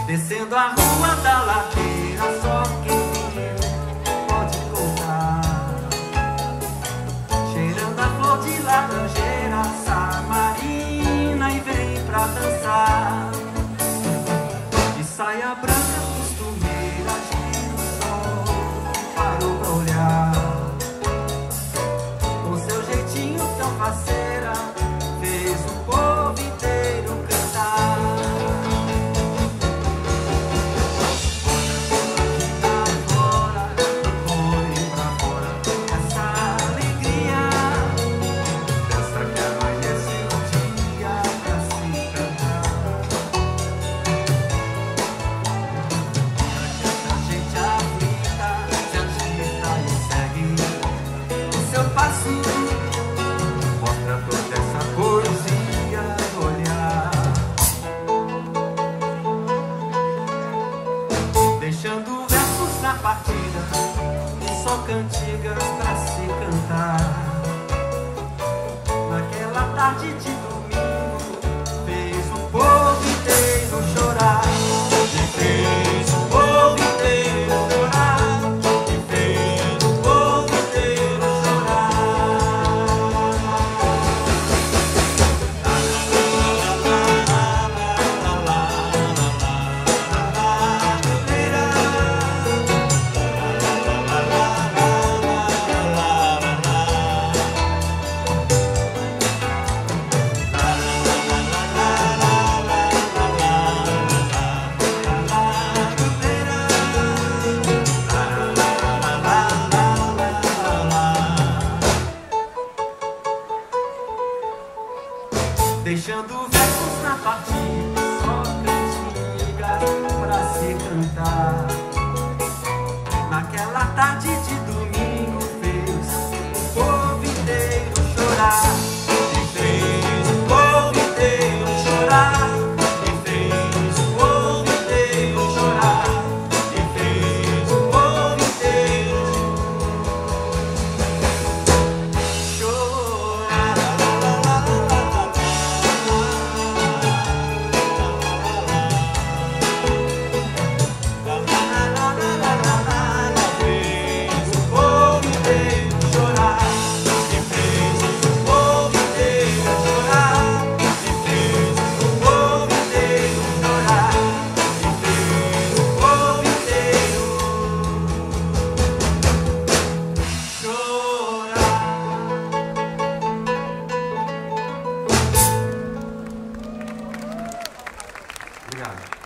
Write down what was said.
Descendo a rua da ladeira, só quem viu pode contar. Cheirando a flor de laranjeira, Samarina, e vem pra dançar. De saia branca, costumeira, gira o sol, parou pra olhar. Com seu jeitinho tão faceira, fez o povo inteiro cantar. Mostra toda essa poesia no olhar, deixando versos na partida e só cantigas pra se cantar. Naquela tarde de domingo, fez o povo inteiro chorar. E fez o povo inteiro chorar. E fez o povo inteiro chorar. Deixando versos na partida, só cantigas pra se cantar. Naquela tarde de domingo, fez o povo inteiro chorar. E fez o povo inteiro chorar. E fez o povo inteiro chorar. E fez o povo inteiro chorar. Obrigado.